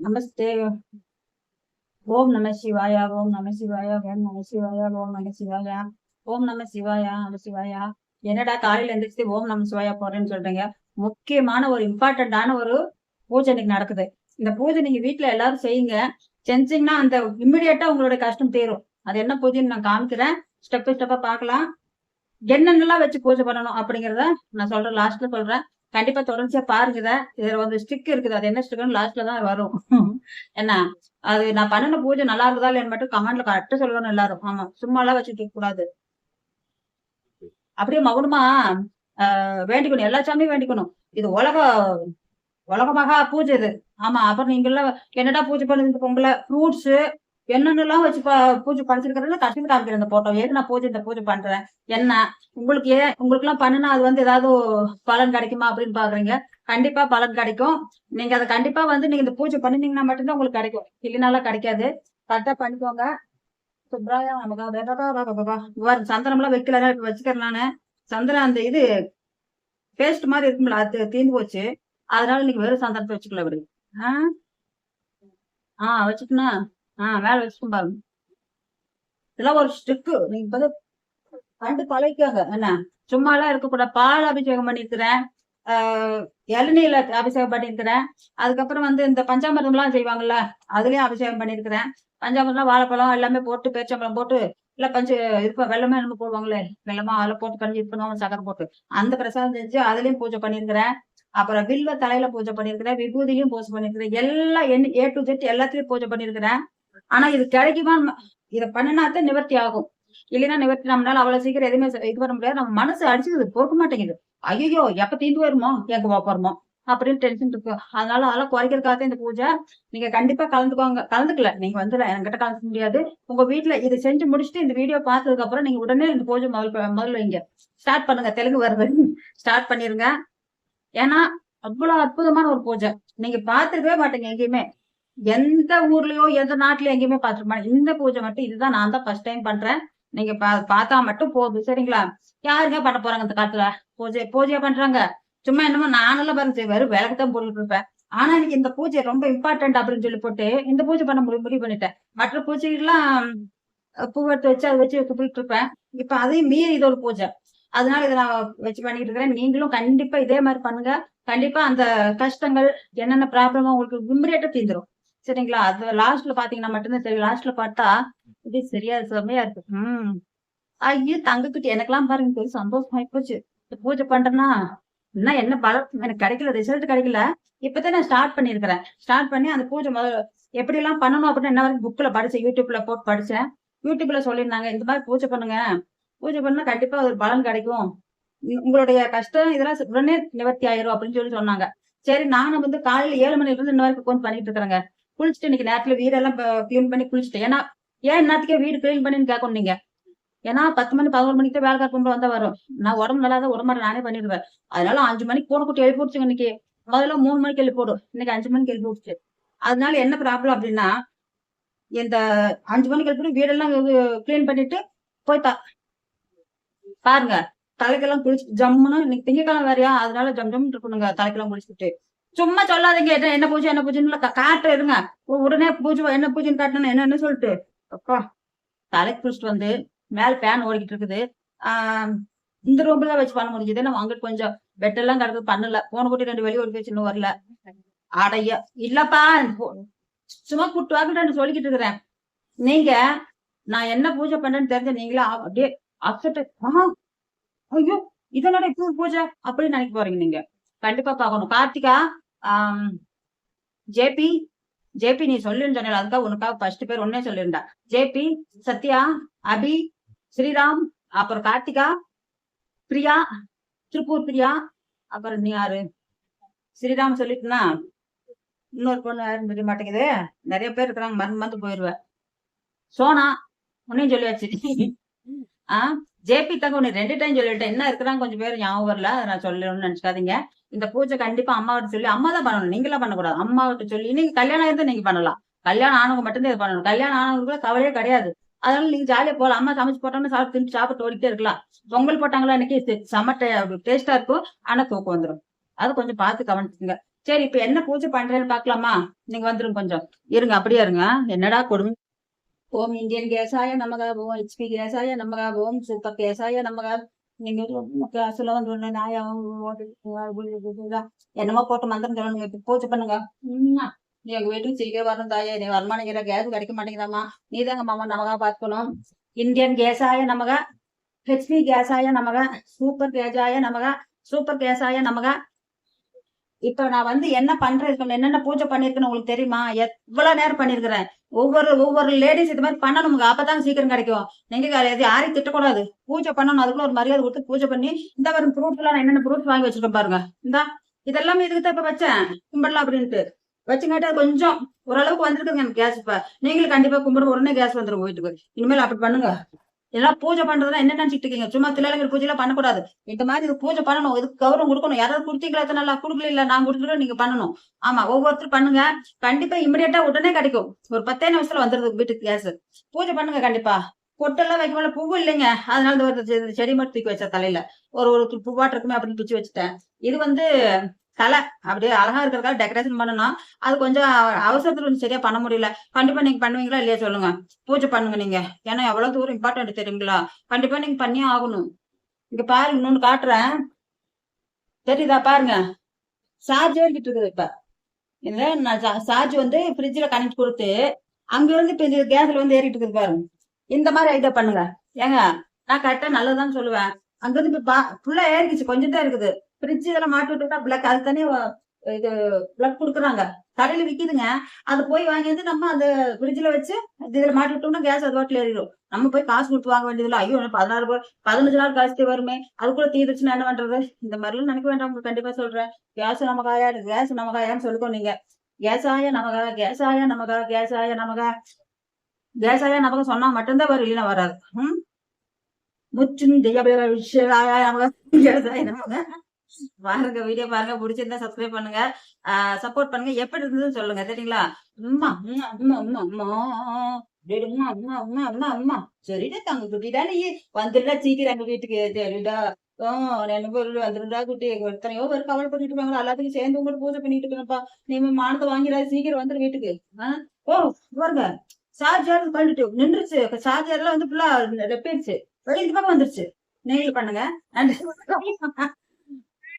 நமஸ்தே. ஓம் நம சிவாயா, ஓம் நம சிவாயா, ஓம் நம சிவாயா, ஓம் நம சிவாயா, ஓம் நம சிவாயா, நம சிவாயா. என்னடா காலையில எந்திரிச்சு ஓம் நம சிவாயா போறேன்னு சொல்றீங்க? முக்கியமான ஒரு இம்பார்ட்டன்டான ஒரு பூஜை இன்னைக்கு நடக்குது. இந்த பூஜை நீங்க வீட்டுல எல்லாரும் செய்யுங்க. செஞ்சீங்கன்னா அந்த இம்மிடியட்டா உங்களுடைய கஷ்டம் தீரும். அது என்ன பூஜைன்னு நான் காமிக்கிறேன். ஸ்டெப் பை ஸ்டெப்பா பார்க்கலாம். என்னென்னலாம் வச்சு பூஜை பண்ணணும் அப்படிங்கறத நான் சொல்றேன், லாஸ்ட்ல சொல்றேன். கண்டிப்பா தொடர்ச்சியா பாருங்க. இதுல வந்து ஸ்டிக் இருக்குது, அது என்ன ஸ்டிக்னு லாஸ்ட்ல தான் வரும். என்ன அது நான் பண்ணின பூஜை நல்லா இருக்குதா இல்லைன்னு மட்டும் கமெண்ட்ல கரெக்டா சொல்லணும் எல்லாரும். ஆமா, சும்மா எல்லாம் வச்சுட்டு இருக்க கூடாது. அப்படியே மௌனமா வேண்டிக்கணும், எல்லா சாமியும் வேண்டிக்கணும். இது உலக மகா பூஜை இது. ஆமா, அப்புறம் நீங்க எல்லாம் என்னடா பூஜை பண்ணுறது பொங்கல ஃப்ரூட்ஸ் என்னென்னலாம் வச்சு பூஜை படிச்சிருக்கிறதுல கடைசியில் காமிக்கிறேன் இந்த போட்டோ. ஏது நான் இந்த பூஜை பண்றேன் என்ன உங்களுக்கு எல்லாம் பண்ணுனா அது வந்து ஏதாவது பலன் கிடைக்குமா அப்படின்னு பாக்குறீங்க. கண்டிப்பா பலன் கிடைக்கும். நீங்க அதை கண்டிப்பா வந்து நீங்க இந்த பூஜை பண்ணினீங்கன்னா மட்டும்தான் உங்களுக்கு கிடைக்கும், இல்லைனாலும் கிடைக்காது. கரெக்டா பண்ணிக்கோங்க. சுப்ராயா நமக்கு சந்தனம் எல்லாம் வைக்கல, இப்ப வச்சுக்கிறேன் நானு. சந்தனம் அந்த இது பேஸ்ட் மாதிரி இருக்கும்ல, அது தீர்ந்து போச்சு. அதனால நீங்க வெறும் சந்தனத்தை வச்சுக்கல அப்படி. வச்சுக்கணா. மேல வச்சுக்கணும் பாருங்க. இதெல்லாம் ஒரு ஸ்டிக்கு. நீங்க வந்து கண்டு பழகிக்கோங்க. என்ன சும்மா எல்லாம் இருக்கக்கூடாது. பால் அபிஷேகம் பண்ணிருக்கிறேன், இளநீல அபிஷேகம் பண்ணிருக்கிறேன். அதுக்கப்புறம் வந்து இந்த பஞ்சாமிர்தம் எல்லாம் செய்வாங்கல்ல, அதுலயும் அபிஷேகம் பண்ணிருக்கிறேன். பஞ்சாமிர்தம் வாழைப்பழம் எல்லாமே போட்டு பேச்சம்பழம் போட்டு இல்ல இருப்ப வெள்ளமே நம்ம போடுவாங்களே, வெள்ளமா அதில் போட்டு கஞ்சி இது பண்ணுவாங்க, சக்கரை போட்டு அந்த பிரசாதம் செஞ்சு அதுலயும் பூஜை பண்ணிருக்கிறேன். அப்புறம் வில்வ தலையில பூஜை பண்ணிருக்கிறேன், விபூதியிலையும் பூஜை பண்ணிருக்கிறேன். எல்லாம் A to Z எல்லாத்துலயும் பூஜை பண்ணிருக்கிறேன். ஆனா இது கிடைக்குமா? இதை பண்ணினாத்தான் நிவர்த்தி ஆகும். இல்லைன்னா நிவர்த்தி நம்மளால அவ்வளவு சீக்கிரம் எதுவுமே இது பண்ண முடியாது. நம்ம மனசு அடிச்சுது பொறுக்க மாட்டேங்குது. ஐயோ எப்ப தீந்து வருமோ, எங்க போறோமோ அப்படின்னு டென்ஷன் இருக்கு. அதனால அதெல்லாம் குறைக்கிறதுக்காக இந்த பூஜை. நீங்க கண்டிப்பா கலந்துக்கோங்க. கலந்துக்கல நீங்க வந்து என்கிட்ட கலந்துக்க முடியாது. உங்க வீட்டுல இதை செஞ்சு முடிச்சுட்டு இந்த வீடியோ பார்த்ததுக்கு அப்புறம் நீங்க உடனே இந்த பூஜை முதல்ல வைங்க. ஸ்டார்ட் பண்ணுங்க. தெலுங்கு வருது, ஸ்டார்ட் பண்ணிருங்க. ஏன்னா அவ்வளவு அற்புதமான ஒரு பூஜை. நீங்க பார்த்துருக்கவே மாட்டீங்க எங்கேயுமே. எந்த ஊர்லயோ எந்த நாட்டுலயோ எங்கேயுமே பார்த்துருப்பேன். இந்த பூஜை மட்டும் இதுதான் நான் தான் ஃபர்ஸ்ட் டைம் பண்றேன். நீங்க பார்த்தா மட்டும் போதும், சரிங்களா? யாருங்க பண்ண போறாங்க இந்த காலத்துல பூஜையா பண்றாங்க? சும்மா என்னமோ நானெல்லாம் பாருங்க வெறும் விளக்குதான் போட்டுட்டு இருப்பேன். ஆனா எனக்கு இந்த பூஜை ரொம்ப இம்பார்ட்டன்ட் அப்படின்னு சொல்லி போட்டு இந்த பூஜை பண்ண முடிவு பண்ணிட்டேன். மற்ற பூஜைகள்லாம் பூ எடுத்து வச்சு அதை வச்சு கும்பிட்டு இருப்பேன். இப்ப அதையும் மீறி இது ஒரு பூஜை. அதனால இதை நான் வச்சு பண்ணிட்டு இருக்கிறேன். நீங்களும் கண்டிப்பா இதே மாதிரி பண்ணுங்க. கண்டிப்பா அந்த கஷ்டங்கள் என்னென்ன ப்ராப்ளமோ உங்களுக்கு இம்மிடியேட்டா தீந்துரும், சரிங்களா? அது லாஸ்ட்ல பாத்தீங்கன்னா மட்டும்தான் தெரியும். லாஸ்ட்ல பார்த்தா இது சரியா செம்மையா இருக்கு. ஐயோ தங்கக்குட்டி, எனக்கெல்லாம் பாருங்க பெரிய சந்தோஷமாயி போச்சு. பூஜை பண்றேன்னா இன்னும் என்ன பலம் எனக்கு கிடைக்கல, ரிசல்ட் கிடைக்கல. இப்பதான் நான் ஸ்டார்ட் பண்ணிருக்கிறேன். ஸ்டார்ட் பண்ணி அந்த பூஜை எப்படி எல்லாம் பண்ணணும் அப்படின்னு என்ன வரைக்கும் புக்ல படிச்சேன், யூடியூப்ல போட்டு படிச்சேன். யூடியூப்ல சொல்லியிருந்தாங்க இந்த மாதிரி பூஜை பண்ணுங்க, பூஜை பண்ணா கண்டிப்பா ஒரு பலன் கிடைக்கும், உங்களுடைய கஷ்டம் இதெல்லாம் உடனே நிவர்த்தி ஆயிரும் அப்படின்னு சொல்லி சொன்னாங்க. சரி, நானும் வந்து காலையில 7 மணில இருந்து இன்ன வரைக்கும் உட்காந்து பண்ணிட்டு இருக்கிறேங்க. குளிச்சுட்டு இன்னைக்கு நேரத்துல வீடெல்லாம் கிளீன் பண்ணி குளிச்சுட்டு, ஏன்னா ஏன் நேரத்துக்கே வீடு கிளீன் பண்ணின்னு கேட்கணும் நீங்க. ஏன்னா 10 மணி 11 மணிக்கு தான் வேலைக்கார கொண்டு வந்தா வரும். நான் உடம்பு நல்லா தான் உடம்பு நானே பண்ணிடுவேன். அதனால 5 மணிக்கு போன குட்டி எழுப்பி விடுச்சுங்க. இன்னைக்கு முதல்ல 3 மணிக்கு எழுப்பி போடும், இன்னைக்கு 5 மணிக்கு எழுப்பி விடுச்சு. அதனால என்ன ப்ராப்ளம் அப்படின்னா, இந்த 5 மணிக்கு எழுப்பி வீடெல்லாம் கிளீன் பண்ணிட்டு போய்த்தா பாருங்க. தலைக்கெல்லாம் குளிச்சுட்டு ஜம்முன்னு, இன்னைக்கு திங்கக்கிழமை வேறையா, அதனால ஜம் இருக்கணுங்க. தலைக்கெல்லாம் குளிச்சுட்டு சும்மா சொல்லாதீங்க என்ன பூஜை என்ன பூஜைன்னு காட்டு இருங்க. உடனே பூஜை என்ன பூஜைன்னு காட்டணும் என்னன்னு சொல்லிட்டு அப்பா தலைக்கு குளிச்சுட்டு வந்து மேல ஃபேன் ஓடிக்கிட்டு இருக்குது. இந்த ரூம்ல தான் வச்சு பண்ண முடிஞ்சது. நம்ம அங்கிட்டு கொஞ்சம் பெட் எல்லாம் கிடக்குது, பண்ணல. போன கூட்டி 2 வெளியே ஓடி போய் இன்னும் வரல. அடைய இல்லப்பா, சும்மா கூட்டு வாக்கிட்டு சொல்லிக்கிட்டு இருக்கிறேன். நீங்க நான் என்ன பூஜை பண்றேன்னு தெரிஞ்ச நீங்களா அப்படியே அப்செட். ஐயோ இதனோட இப்படி பூஜை அப்படின்னு நினைக்க போறீங்க. நீங்க கண்டிப்பா பாக்கணும். கார்த்திகா, ஜேபி ஜேபி நீ சொல்லுன்னு சொன்ன, அதுக்காக உனக்காக ஃபர்ஸ்ட் பேர் ஒன்னே சொல்லிருந்தா. ஜேபி, சத்யா, அபி, ஸ்ரீராம், அப்புறம் கார்த்திகா, பிரியா, திருப்பூர் பிரியா, அப்புறம் நீ யாரு? ஸ்ரீராம் சொல்லிட்டுனா இன்னொரு பொண்ணு யாரும் தெரிய மாட்டேங்குது. நிறைய பேர் இருக்கிறாங்க, மறந்து போயிருவேன். சோனா உன்னையும் சொல்லியாச்சு. ஜேபி தங்க உன்னை 2 டைம் சொல்லிட்டேன். என்ன இருக்கிறாங்க கொஞ்சம் பேர் ஞாபகம் வரல, நான் சொல்லணும்னு நினைச்சுக்காதீங்க. இந்த பூஜை கண்டிப்பா அம்மாவிட்ட சொல்லி, அம்மா தான் பண்ணணும், நீங்களா பண்ணக்கூடாது. அம்மாவிட்ட சொல்லி, நீங்க கல்யாணம் இருந்தா நீங்க பண்ணலாம். கல்யாணம் ஆனவங்க மட்டும்தான் இதை பண்ணணும். கல்யாணம் ஆனவங்களுக்கு கவலையே கிடையாது. அதனால நீங்க ஜாலியா போகலாம். அம்மா சமைச்சு போட்டோம்னா சாப்பிட்டு ஓடிக்கிட்டே இருக்கலாம். பொங்கல் போட்டாங்களா இன்னைக்கு செம டேஸ்டா இருக்கும், ஆனா தூக்கம் வந்துடும். அது கொஞ்சம் பார்த்து கவனிச்சுங்க. சரி, இப்ப என்ன பூஜை பண்றேன்னு பாக்கலாமா? நீங்க வந்துருங்க கொஞ்சம். இருங்க, அப்படியே இருங்க. என்னடா கொடுமை. ஓம் இந்தியன் கேசாய நமக, ஓம் ஹெச்பி கேசாய நமக, ஓம் சூப்பர் கேசாய நமக. நீங்க கேஸ்ல வந்து ஒண்ணு என்னமோ போட்டு மந்திரம் சொல்லணுங்க. இப்ப பூஜை பண்ணுங்க. நீ எங்க வீட்டுக்கு சீக்கிரம் வரணும் தாயே. நீ வரமாட்டேங்கிற, கேஸ் கிடைக்க மாட்டேங்கிறாமா. நீதாங்க மாமா நமகா பார்த்துக்கணும். இந்தியன் கேசாய நமக, ஹெச்பி கேசாய நமக, சூப்பர் கேசாய நமக, சூப்பர் கேசாய நமக. இப்ப நான் வந்து என்ன பண்றேன், என்னென்ன பூஜை பண்ணிருக்கேன்னு உங்களுக்கு தெரியுமா? எவ்வளவு நேரம் பண்ணிருக்கிறேன். ஒவ்வொரு லேடிஸ் இது மாதிரி பண்ணணுங்க. அப்பதான் சீக்கிரம் கிடைக்கும். நீங்க யாரையும் திட்டக்கூடாது. பூஜை பண்ணணும். அதுக்குள்ள ஒரு மரியாதை கொடுத்து பூஜை பண்ணி இந்த வரும் ப்ரூஃப் எல்லாம் என்னென்ன ப்ரூஃப் வாங்கி வச்சிருக்கேன் பாருங்க. இந்த இதெல்லாம் இதுக்கு தான் இப்ப வச்சேன் கும்பிடலாம் அப்படின்ட்டு வச்சுங்காட்டி அது கொஞ்சம் ஓரளவுக்கு வந்துருக்குங்க எனக்கு கேஸ். இப்ப நீங்களும் கண்டிப்பா கும்பிட உடனே கேஸ் வந்துடும் வீட்டுக்கு. இனிமேல் அப்படி பண்ணுங்க. எல்லாம் பூஜை பண்றதுனா என்ன நினைச்சிட்டு இருக்கீங்க? சும்மா தில்லாலங்கர் பூஜை எல்லாம் பண்ணக்கூடாது. இந்த மாதிரி இது பூஜை பண்ணணும். இதுக்கு கௌரவம் கொடுக்கணும். யாராவது கொடுத்தீங்களா? நல்லா கொடுக்கல, இல்ல நான் கொடுத்துட்டு நீங்க பண்ணணும். ஆமா, ஒவ்வொருத்தரும் பண்ணுங்க. கண்டிப்பா இமிடியேட்டா உடனே கிடைக்கும். ஒரு 10 நிமிஷத்துல வந்துருது வீட்டுக்கு கேஸ். பூஜை பண்ணுங்க கண்டிப்பா. பொட்டெல்லாம் வைக்க மேல பூவும் இல்லைங்க. அதனால ஒரு செடி மட்டும் தூக்கி வச்ச தலையில ஒரு பூவாட்டு இருக்குமே அப்படின்னு பிடிச்சி வச்சுட்டேன். இது வந்து தலை அப்படியே அழகா இருக்கிறதுக்காக டெக்கரேஷன் பண்ணணும். அது கொஞ்சம் அவசரத்துல கொஞ்சம் சரியா பண்ண முடியல. கண்டிப்பா நீங்க பண்ணுவீங்களா இல்லையா சொல்லுங்க. பூஜை பண்ணுங்க நீங்க. ஏன்னா எவ்வளவு தூரம் இம்பார்ட்டன்ட் தெரியுங்களா? கண்டிப்பா நீங்க பண்ணியே ஆகணும். இங்க பாருங்க, இன்னொன்னு காட்டுறேன். தெரியுதா பாருங்க, சார்ஜ் ஏறிக்கிட்டு இருக்குது. இப்ப இதுல நான் சார்ஜ் வந்து ஃப்ரிட்ஜ்ல கனெக்ட் கொடுத்து அங்க இருந்து இப்ப இந்த கேஸ்ல வந்து ஏறிட்டு இருக்குது பாருங்க. இந்த மாதிரி ஐடியா பண்ணுங்க. ஏங்க நான் கரெக்டா நல்லதுதான் சொல்லுவேன். அங்க இருந்து இப்ப ஃபுல்லா ஏறிக்குச்சு, கொஞ்சம் தான் இருக்குது. ஃப்ரிட்ஜ் இதெல்லாம் மாட்டி விட்டுட்டா பிளக் அது தனியா இது பிளக் கொடுக்குறாங்க. கடையில விக்குதுங்க. அது போய் வாங்கி வந்து நம்ம அந்த ஃப்ரிட்ஜ்ல வச்சு இதுல மாட்டி விட்டோம்னா கேஸ் அது வாட்டில் ஏறிடும். நம்ம போய் காசு கொடுத்து வாங்க வேண்டியதில்லை. ஐயோ 16 ரூபாய் 15 நாள் கழிச்சு வருமே, அதுக்குள்ள தீர்ந்துச்சுன்னா என்ன பண்றது? இந்த மாதிரி எல்லாம் நினைக்க வேண்டாம். உங்களுக்கு கண்டிப்பா சொல்றேன். கேஸ் நமகாயான்னு சொல்லிக்கோ நீங்க. கேசாய நமக, கேசாய நமக, கேசாய நமக, கேசாய நமக சொன்னா மட்டும்தான் வரும், இல்லைன்னா வராது. பாருங்க, வீடியோ பாருங்க, பிடிச்சிருந்தா சப்ஸ்கிரைப் பண்ணுங்க, சப்போர்ட் பண்ணுங்க. எப்படி இருந்ததுன்னு சொல்லுங்க. சரிங்களா? அம்மா அம்மா அம்மா அம்மா அம்மா அம்மா அம்மா அம்மா அம்மா. சரிடா தங்க குட்டிடா, நீ வந்துடுடா சீக்கிரம் எங்க வீட்டுக்கு. சரிடா ரெண்டு பொருள் வந்துருந்தா குட்டி. எத்தனையோ பேர் கவலை பண்ணிட்டு இருக்காங்க. எல்லாத்துக்கும் சேர்ந்து உங்களுக்கு பூஜை பண்ணிட்டு இருக்கேன்ப்பா. நீ மானத்தை வாங்கிடாது, சீக்கிரம் வந்துரு வீட்டுக்கு. ஓ பாருங்க, சார்ஜர் பண்ணிட்டு நின்றுச்சு. சார்ஜர் எல்லாம் வந்து ஃபுல்லா ரெப்பிடுச்சு. வெளியே பக்கம் வந்துருச்சு. நீங்களும் பண்ணுங்க.